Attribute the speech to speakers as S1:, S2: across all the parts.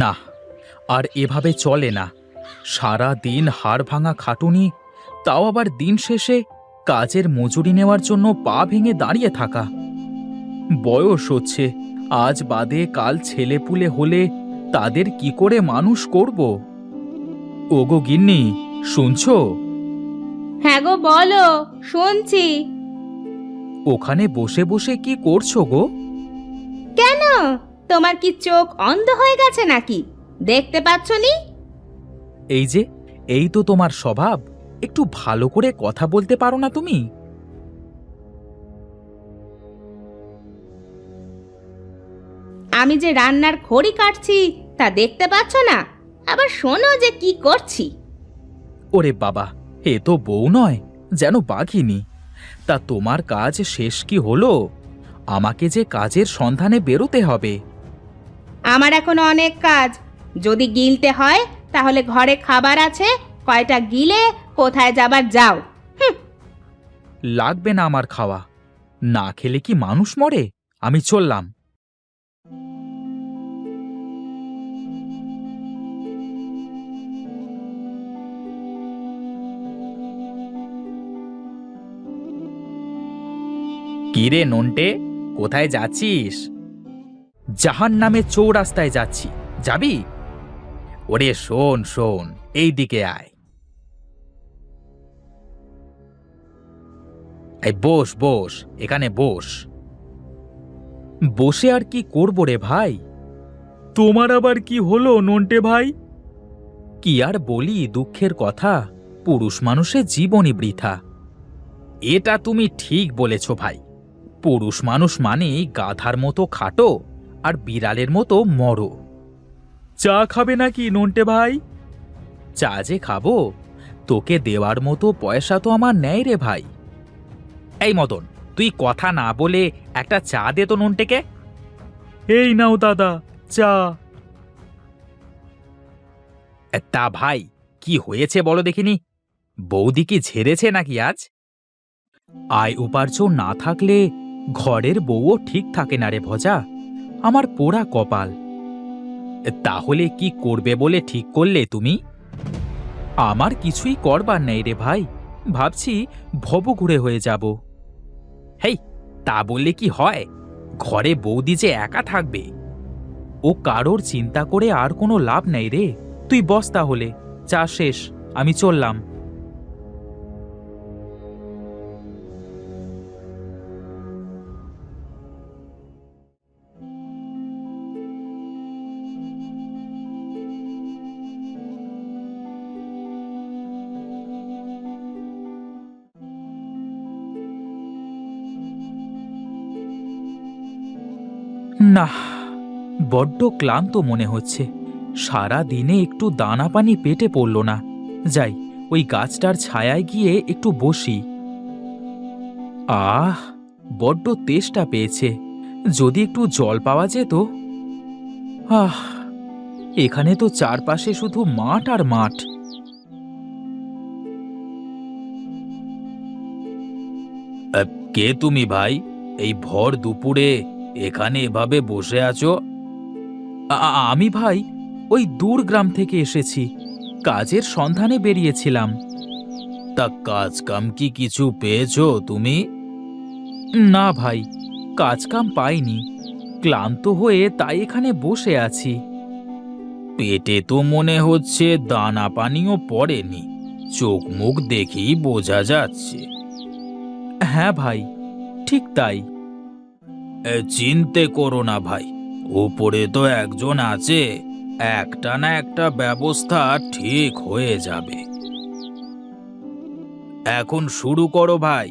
S1: না, আর এভাবে চলে না। সারা দিন হাড় ভাঙা খাটুনি, তাও আবার দিন শেষে কাজের মজুরি নেওয়ার জন্য পা ভেঙে দাঁড়িয়ে থাকা। বয়স হচ্ছে, আজ বাদে কাল ছেলেপুলে হলে তাদের কি করে মানুষ করব? ওগো গিন্নি, শুনছো?
S2: হ্যাঁ গো, বলো, শুনছি।
S1: ওখানে বসে বসে কি করছো গো?
S2: কেন, তোমার কি চোখ অন্ধ হয়ে গেছে নাকি? দেখতে পাচ্ছ নি?
S1: এই যে, এই তো তোমার স্বভাব। একটু ভালো করে কথা বলতে পারো না তুমি?
S2: আমি যে রান্নার খড়ি কাটছি তা দেখতে পাচ্ছ না? আবার শোনো যে কি করছি।
S1: ওরে বাবা, এ তো বউ নয়, যেন বাঘিনী। তা তোমার কাজ শেষ কি হলো? আমাকে যে কাজের সন্ধানে বেরোতে হবে।
S2: আমার এখন অনেক কাজ। যদি গিলতে হয় তাহলে ঘরে খাবার আছে, কয়টা গিলে কোথায় যাবার যাও। হুঁ।
S1: লাগবে না আমার খাওয়া। না খেলে কি মানুষ মরে? আমি চললাম। কিরে নন্টে, কোথায় যাচ্ছিস? জাহান নামে চৌরাস্তায় যাচ্ছি। যাবি? ওরে শোন শোন, এই দিকে আয়। এই বস বস, এখানে বস। বসে আর কি করব রে ভাই? তোমার আবার কি হলো নন্টে ভাই? কি আর বলি দুঃখের কথা, পুরুষ মানুষের জীবনই বৃথা। এটা তুমি ঠিক বলেছ ভাই। পুরুষ মানুষ মানেই গাধার মতো খাটো আর বিড়ালের মতো মরো। চা খাবে নাকি নন্টে ভাই? চা যে খাবো, তোকে দেওয়ার মতো পয়সা তো আমার নেই রে ভাই। এই মদন, তুই কথা না বলে একটা চা দে তো নন্টেকে। এই নাও দাদা, চা। তা ভাই, কি হয়েছে বলো দেখিনি? বৌদি কি ঝেড়েছে নাকি আজ? আয় উপার্জন না থাকলে ঘরের বউও ঠিক থাকে না রে ভজা। আমার পোড়া কপাল। তাহলে কি করবে বলে ঠিক করলে তুমি? আমার কিছুই করবার নেই রে ভাই। ভাবছি ভবঘুরে হয়ে যাব। হেই, তা বললে কি হয়? ঘরে বৌদি যে একা থাকবে, ও কারোর চিন্তা করে আর কোনো লাভ নেই রে। তুই বস তাহলে, চা শেষ, আমি চললাম। না, বড্ড ক্লান্ত মনে হচ্ছে। সারা দিনে একটু দানা পানি পেটে পড়ল না। যাই, ওই গাছটার ছায়ায় গিয়ে একটু বসি। আহ, বড্ড তেষ্টা পেয়েছে। যদি একটু জল পাওয়া যেত। আহ, এখানে তো চারপাশে শুধু মাঠ আর মাঠ। কে তুমি ভাই? এই ভর দুপুরে এখানে এভাবে বসে আছো? আমি ভাই, ওই দূর গ্রাম থেকে এসেছি। কাজের সন্ধানে বেরিয়েছিলাম। তা কাজ কাম কি কিছু পেয়েছো তুমি? না ভাই, কাজ কাম পাইনি। ক্লান্ত হয়ে তাই এখানে বসে আছি। পেটে তো মনে হচ্ছে দানা পানিও পড়েনি। চোখ মুখ দেখেই বোঝা যাচ্ছে। হ্যাঁ ভাই, ঠিক তাই। চিন্তে করো না ভাই, উপরে তো একজন আছে। একটা না একটা ব্যবস্থা ঠিক হয়ে যাবে। এখন শুরু করো ভাই,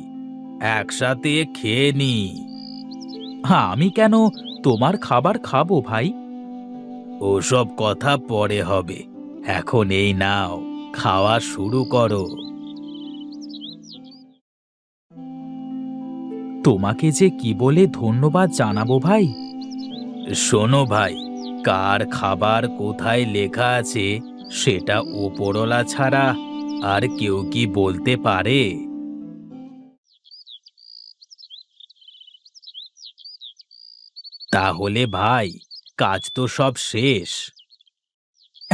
S1: একসাথে খেয়ে নি। হ্যাঁ, আমি কেন তোমার খাবার খাবো ভাই? ওসব কথা পরে হবে। এখন এই নাও, খাওয়া শুরু করো। তোমাকে যে কি বলে ধন্যবাদ জানাবো ভাই। শোনো ভাই, কার খাবার কোথায় লেখা আছে সেটা ওপরওয়ালা ছাড়া আর কেউ কি বলতে পারে? তাহলে ভাই, কাজ তো সব শেষ।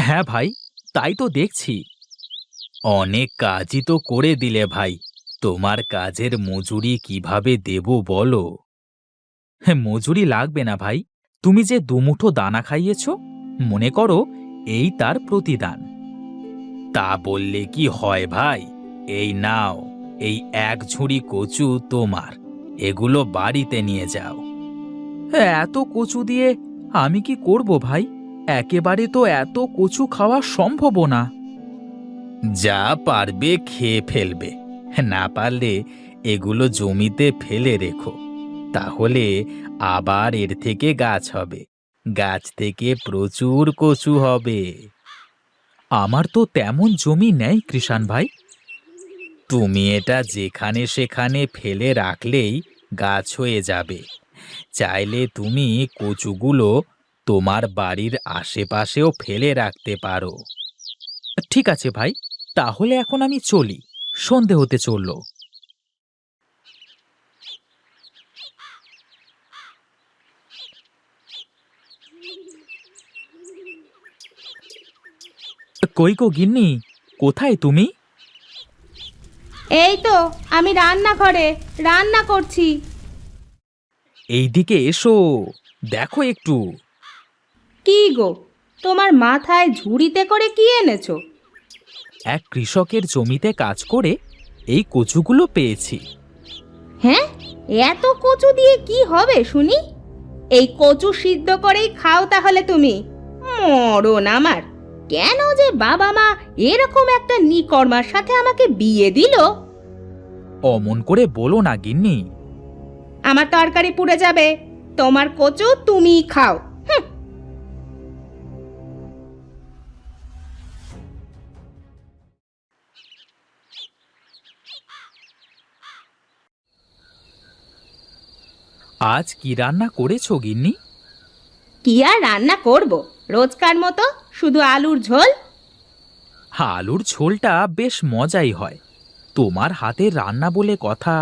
S1: হ্যাঁ ভাই, তাই তো দেখছি। অনেক কাজই তো করে দিলে ভাই, তোমার কাজের মজুরি কিভাবে দেব বলো? হ্যাঁ, মজুরি লাগবে না ভাই, তুমি যে দুমুঠো দানা খাইয়েছ, মনে করো এই তার প্রতিদান। তা বললে কি হয় ভাই? এই নাও, এই এক ঝুড়ি কচু তোমার, এগুলো বাড়িতে নিয়ে যাও। হ্যাঁ, এত কচু দিয়ে আমি কি করব ভাই? একেবারে তো এত কচু খাওয়া সম্ভব না। যা পারবে খেয়ে ফেলবে, না পারলে এগুলো জমিতে ফেলে রেখো, তাহলে আবার এর থেকে গাছ হবে, গাছ থেকে প্রচুর কচু হবে। আমার তো তেমন জমি নেই কৃষাণ ভাই। তুমি এটা যেখানে সেখানে ফেলে রাখলেই গাছ হয়ে যাবে। চাইলে তুমি কচুগুলো তোমার বাড়ির আশেপাশেও ফেলে রাখতে পারো। ঠিক আছে ভাই, তাহলে এখন আমি চলি, সন্ধে হতে চলল। কই গো গিন্নি, কোথায় তুমি?
S2: এই তো আমি রান্নাঘরে রান্না করছি।
S1: এইদিকে এসো, দেখো একটু।
S2: কি গো, তোমার মাথায় ঝুড়িতে করে কি এনেছো?
S1: এক কৃষকের জমিতে কাজ করে এই কচুগুলো পেয়েছি।
S2: হ্যাঁ, এত কচু দিয়ে কি হবে শুনি? এই কচু সিদ্ধ করেই খাও তাহলে তুমি। মরণ আমার, কেন যে বাবা মা এরকম একটা নিকর্মার সাথে আমাকে বিয়ে দিল?
S1: অমন করে বলো না গিন্নি।
S2: আমার তরকারি পুড়ে যাবে, তোমার কচু তুমিই খাও। হুঁ।
S1: আজ কি রান্না করেছো গিন্নি?
S2: কি আর রান্না করব, রোজকার মতো, শুধু আলুর ঝোল।
S1: আলুর ঝোলটা বেশ মজাই হয়, তোমার হাতের রান্না বলে কথা।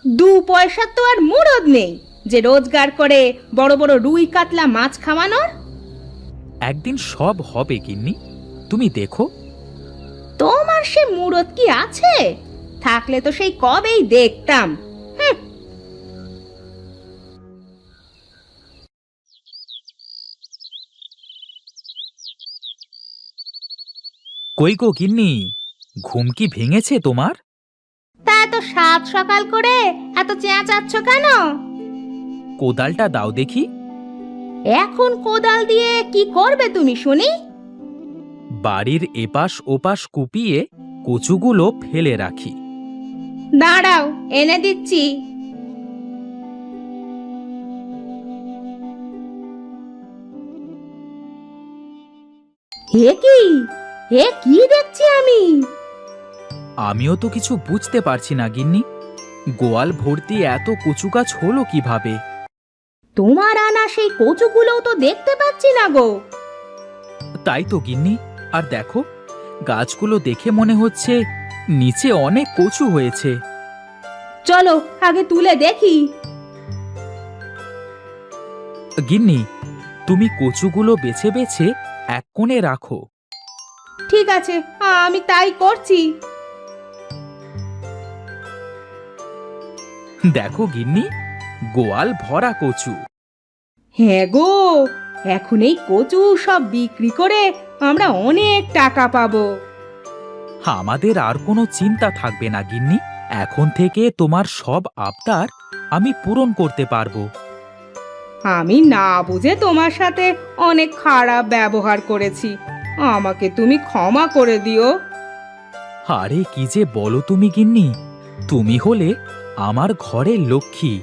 S2: দু পয়সার তো আর মুরদ নেই যে রোজগার করে বড় বড় রুই কাতলা মাছ খাওয়ানোর।
S1: একদিন সব হবে গিন্নি, তুমি দেখো।
S2: তোমার সে মুরদ কি আছে? থাকলে তো সেই কবেই দেখতাম। হুঁ।
S1: কই গো গিন্নি, ঘুম কি ভেঙেছে তোমার?
S2: তা এত সাত সকাল করে এত চেঁচাচ্ছ কেন?
S1: কোদালটা দাও দেখি।
S2: এখন কোদাল দিয়ে কি করবে তুমি শুনি?
S1: বাড়ির এপাশ ওপাশ কুপিয়ে কচুগুলো ফেলে রাখি।
S2: দাঁড়াও, এনে দিচ্ছি। হে কি, হে কি দেখছি আমি?
S1: আমিও তো কিছু বুঝতে পারছি না গিন্নি, গোয়াল ভর্তি এত কচু গাছ হলো কিভাবে?
S2: তোমার আনা সেই কচুগুলোও তো দেখতে পাচ্ছি না গো।
S1: তাই তো গিন্নি, আর দেখো, গাছগুলো দেখে মনে হচ্ছে নিচে অনেক কচু হয়েছে।
S2: চলো আগে তুলে দেখি।
S1: গিন্নি, তুমি কচুগুলো বেছে বেছে এক কোণে রাখো।
S2: ঠিক আছে, আমি তাই করছি।
S1: দেখো গিন্নি, গোয়াল ভরা কচু।
S2: হ্যাঁ গো, এখন এই কচু সব বিক্রি করে আমরা অনেক টাকা পাবো।
S1: আমাদের আর কোনো চিন্তা থাকবে না গিন্নি, এখন থেকে তোমার সব আবদার আমি পূরণ করতে পারবো।
S2: আমি না বুঝে তোমার সাথে অনেক খারাপ ব্যবহার করেছি, আমাকে তুমি ক্ষমা করে দিও।
S1: আরে কি যে বলো তুমি গিন্নি, তুমি হলে আমার ঘরের লক্ষ্মী।